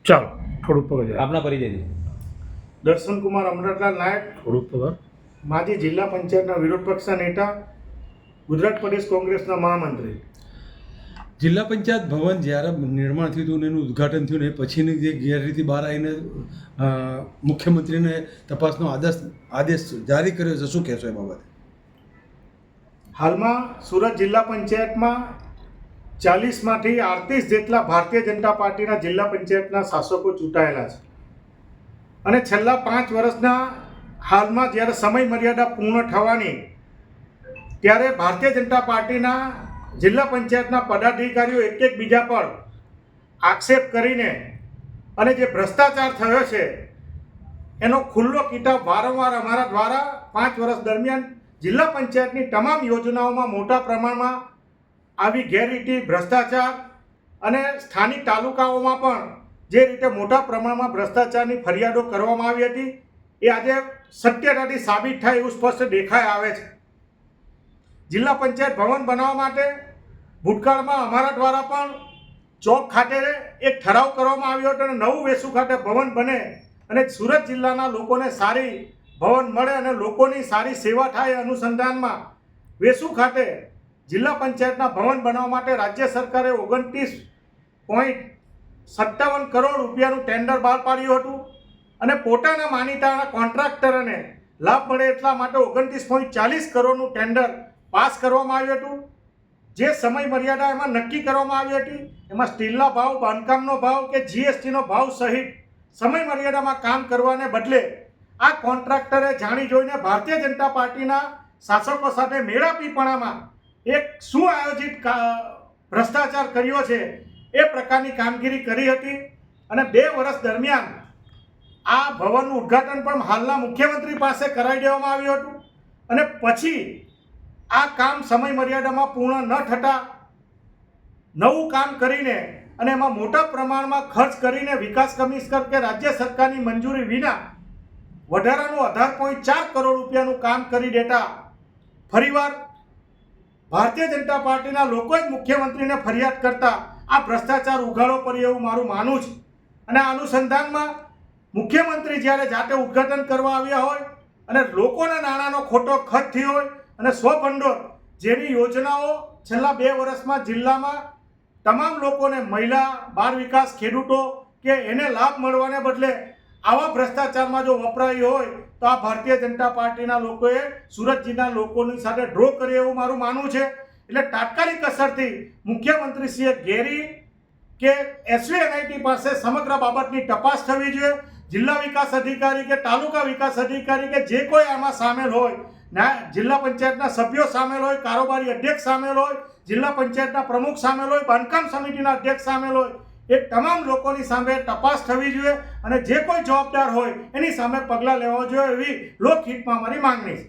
ચાલો થોડું પગજ આપના પરિચયથી. દર્શનકુમાર અમરતલાલ નાયક, થોડું પગર માજી જિલ્લા પંચાયતના વિરોધ પક્ષના નેતા, ગુજરાત પ્રદેશ કોંગ્રેસના મહામંત્રી. જિલ્લા પંચાયત ભવન જ્યારે નિર્માણ થયું હતું ને એનું ઉદ્ઘાટન થયું ને પછીની જે ગેરરીતિ બહાર આવીને મુખ્યમંત્રીને તપાસનો આદેશ જારી કર્યો છે, શું કહેશો એ બાબતે? હાલમાં સુરત જિલ્લા પંચાયતમાં 40માંથી 38 જેટલા ભારતીય જનતા પાર્ટીના જિલ્લા પંચાયતના શાસકો ચૂંટાયેલા છે અને છેલ્લા 5 વર્ષના હાલમાં જ્યારે સમય મર્યાદા પૂર્ણ થવાની ત્યારે ભારતીય જનતા પાર્ટીના જિલ્લા પંચાયતના પદાધિકારીઓ એક બીજા પર આક્ષેપ કરીને અને જે ભ્રષ્ટાચાર થયો છે એનો ખુલ્લો કિતાબ વારંવાર અમારા દ્વારા 5 વર્ષ દરમિયાન જિલ્લા પંચાયતની તમામ યોજનાઓમાં મોટા પ્રમાણમાં આવી ગેરરીતિ, ભ્રષ્ટાચાર અને સ્થાનિક તાલુકાઓમાં પણ જે રીતે મોટા પ્રમાણમાં ભ્રષ્ટાચારની ફરિયાદો કરવામાં આવી હતી એ આજે સત્યતાથી સાબિત થાય એવું સ્પષ્ટ દેખાઈ આવે છે. જિલ્લા પંચાયત ભવન બનાવવા માટે ભૂતકાળમાં અમારા દ્વારા પણ ચોક ખાતે એક ઠરાવ કરવામાં આવ્યો હતો અને નવું વેસુ ખાતે ભવન બને અને સુરત જિલ્લાના લોકોને સારી ભવન મળે અને લોકોની સારી સેવા થાય અનુસંધાનમાં વેસુ ખાતે જિલ્લા પંચાયતના ભવન બનાવવા માટે રાજ્ય સરકારે 29.57 કરોડ રૂપિયાનું ટેન્ડર બહાર પાડ્યું હતું અને પોતાના માનીતાના કોન્ટ્રાક્ટરને લાભ મળે એટલા માટે 29.40 કરોડનું ટેન્ડર પાસ કરવામાં આવ્યું હતું. જે સમય મર્યાદા એમાં નક્કી કરવામાં આવી હતી એમાં સ્ટીલના ભાવ, બાંધકામનો ભાવ કે જીએસટીનો ભાવ સહિત સમય મર્યાદામાં કામ કરવાને બદલે આ કોન્ટ્રાક્ટરે જાણી જોઈને ભારતીય જનતા પાર્ટીના શાસકો સાથે મેળાપીપણામાં એક સુઆયોજિત ભ્રષ્ટાચાર કર્યો છે એ પ્રકારની કામગીરી કરી હતી અને 2 વર્ષ દરમિયાન આ ભવનનું ઉદ્ઘાટન પણ હાલના મુખ્યમંત્રી પાસે કરાવી દેવામાં આવ્યું હતું અને પછી આ કામ સમય મર્યાદામાં પૂર્ણ ન થતાં નવું કામ કરીને અને એમાં મોટા પ્રમાણમાં ખર્ચ કરીને વિકાસ કમિશનર કે રાજ્ય સરકારની મંજૂરી વિના વધારાનું 18.4 કરોડ રૂપિયાનું કામ કરી દેતા ફરીવાર ભારતીય જનતા પાર્ટીના લોકોએ જ મુખ્યમંત્રીને ફરિયાદ કરતા આ ભ્રષ્ટાચાર ઉઘાડો પડ્યો એવું મારું માનવું છે. અને આ અનુસંધાનમાં મુખ્યમંત્રી જ્યારે જાતે ઉદ્ઘાટન કરવા આવ્યા હોય અને લોકોના નાણાંનો ખોટો ખર્ચ થયો હોય અને સ્વભંડોળ જેની યોજનાઓ છેલ્લા 2 વર્ષમાં જિલ્લામાં તમામ લોકોને, મહિલા, બાળ વિકાસ, ખેડૂતો કે એને લાભ મળવાને બદલે આવા ભ્રષ્ટાચારમાં જો વપરાય હોય તો આ ભારતીય જનતા પાર્ટીના લોકોએ સુરત જિલ્લા લોકોની સાથે ડ્રો કર્યો એવું મારું માનવું છે. એટલે તાત્કાલિક અસરથી મુખ્યમંત્રીશ્રીએ ઘેરી કે એસવીએનઆઈટી પાસે સમગ્ર બાબતની તપાસ થવી જોઈએ. જિલ્લા વિકાસ અધિકારી કે તાલુકા વિકાસ અધિકારી કે જે કોઈ આમાં સામેલ હોય, જિલ્લા પંચાયતના સભ્યો સામેલ હોય, કારોબારી અધ્યક્ષ સામેલ હોય, જિલ્લા પંચાયતના પ્રમુખ સામેલ હોય, બાંધકામ સમિતિના અધ્યક્ષ સામેલ હોય, એ તમામ લોકોની સામે તપાસ થવી જોઈએ અને જે કોઈ જવાબદાર હોય એની સામે પગલાં લેવા જોઈએ એવી લોકહિતમાં મારી માંગણી છે.